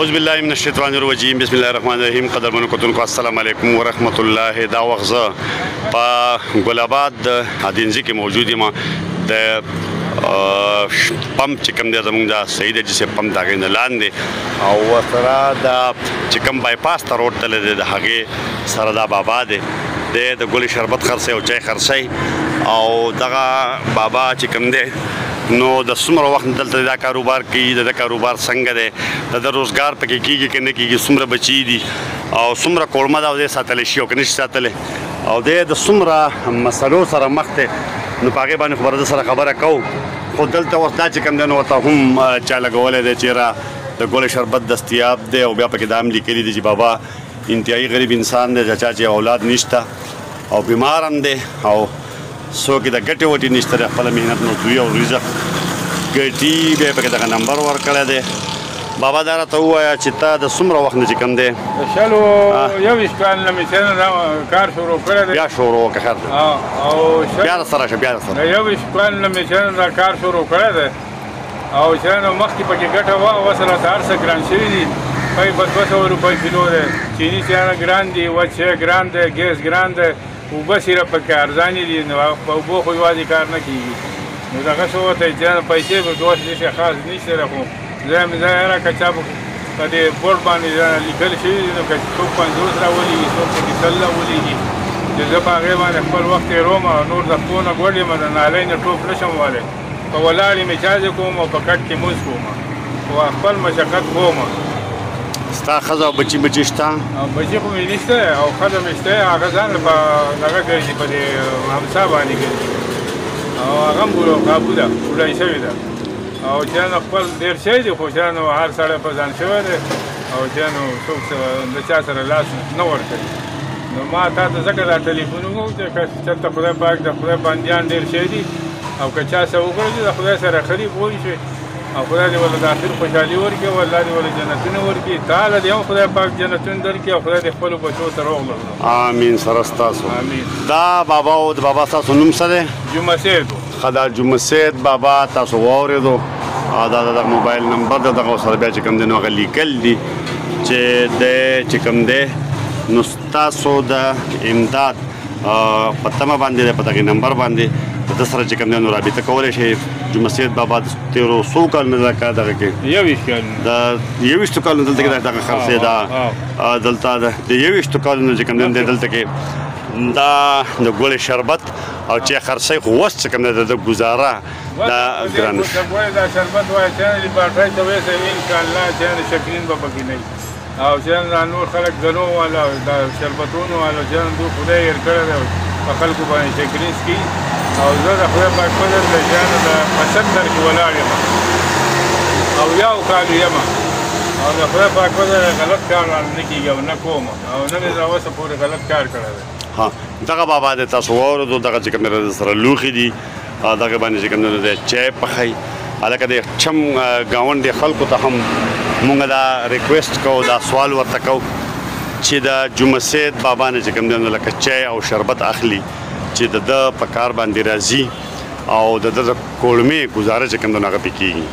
اعوذ بالله من الشیطان الرجیم بسم الله الرحمن الرحیم. قدرمنو کتونکو السلام علیکم ورحمۃ الله. دا وخت زه په ګل آباد ادینځي کې موجود یم. د پمپ چې کوم دی زموږ د سید حاجي صاحب پمپ د هغې نه لاندې او ورسره د چې کوم بایپاس ته روډ تللی دی د هغې سره دا بابا دی د ګلې شربت خرڅوي او چای خرڅوي. او دغه بابا چې کوم دی نو د څومره وخت دلته دا کاروبار کوي، د کاروبار څنګه دی، د روزګار پکې کېږي که نه کېږي، څومره بچي دي او څومره کورمه ده او دی ساتلی شي او که نه شي ساتلی او دی د څومره مسلو سره مخ دی. نو په هغې باندې خو به د سره خبره کوو. خو دلته اوس دا چې کوم دی نو ورته هم چا لګولی دی چېرې د ګلې شربت دستیاب دی او بیا پکې دا هم لیکلي دي چې بابا انتهایي غریب انسان دی، چا چې اولاد نشته او بیمار هم دی او څوک د ګټې وټې نشته دی، خپله محنت مزدوري او رزق ګټي. بیا یې پکې دغه نمبر ورکړی دی. بابا دا راته ووایه چې تا د څومره وخت نه چې کوم دی د شلو 21 کال نه مې چې نه کار شروع کړی دی. بیا شروع وکړه خیر او بیا راسره شه بیا راسره 21 کال نه مې چې نه کار شروع کړی دی او چې نه مخکې پکې ګټه وه اوس راته هر څه ګران شوي دي. پای په 200 روپۍ کیلو دی، چیني چې هغه ګران دي، وچ شی ګران دی، ګیس ګران دی، اوبه صرف پکې ارزانې دي. نو په اوبو خو یوازې کار نه کېږي. نو دغه څه ورته چې پیسې به دوه شي خاص نشته دی. خو زه مې هره که چا په دې بورډ باندې لیکل شوي دي نو که څوک 50 راولېږي، څوک پکې 100 راولېږي چې زه په هغې باندې خپل وخت تېروم او نور د پښو نه ګوډ یم، د نالۍ نه ټوپ نه شم وهلی. په ولاړ یې مې چاځې کوم او په کټ کې مونځ کوم خو خپل مشقت کوم. ستا ښځه او بچي شته؟ بچي خو مې نشته او ښځه مې شته، هغه ځان په دغه ګرځي په دې همسا باندې ګرځي او هغه هم قابو ده، بوډۍ شوې ده او چې نو خپل ډېر شی دي. خو چې نو هر سړی په ځان شوی دی او چې نو څوک د چا سره لاس نه ورکوي. نو ما تا ته ځکه دا ټلیفون وکړو چې که چېرته خدای پاک د خدای بندیان ډېر شی دي او که چا څه وکړو چې د خدای سره خرید ووایي شي او خدای دې ولې د آخر خوشحالي ورکړي او الله دې ولې جنتونه ورکړي. تعالی دې هم خدای پاک جنتونه درکړي او خدای دې خپلو بچو ته روغ لرلو. آمین. سره ستاسو. آمین. دا بابا او د بابا ستاسو نوم څه دی؟ جمعه سید. ښه دا جمعه سید بابا تاسو واورېدو. دا د موبایل نمبر دی، دغه سره بیا چې کوم دی نو هغه لیکل دي چې دی چې کوم دی نو ستاسو د امداد په تمه باندې دی، په دغې نمبر باندې د سره چې کوم دی نو رابطه کولی شئ. جمعه سید بابا د تېرو څو کالونو نه دا دغه کې 21 کال د 21 کالونو دلته کې دغه خرڅې ده. دلته د 21 کالونو چې کوم دی دلته کې دا د ګلې شربت او چې خرڅوي خو اوس چې کوم دی د ګزاره دا ګرانه د ګلې دا شربت وایي چې لیبارټۍ ته ویسه انشاءالله چې شکرین به پکې نه وي او چې نور خلک ګنو والا دا شربتونو والا چې دوی خدای یې کړی دی په خلکو باندې شکرین سکي او زه د خدای پاک فضل د جانو د پسندر کې ولاړ یم او یو کال یم او د خدای پاک فضل غلط کار نه کېږي او نه کوم او نه مې تر اوسه پورې غلط کار کړی دی. ها دغه بابا د تاسو واورېدو، دغه چې کوم سره لوښي دي دغه باندې چې کوم دی چای پخوي. هلکه د چم ګاونډي خلکو ته هم مونږ دا ریکویسټ کوو، دا سوال ورته کوو چې د جمعه سید بابا نه چې کوم دی نو لکه چای او شربت اخلي چې د ده په کار باندې راځي او د ده د کولمې ګزاره چې کوم دی نو هغه پې کېږي.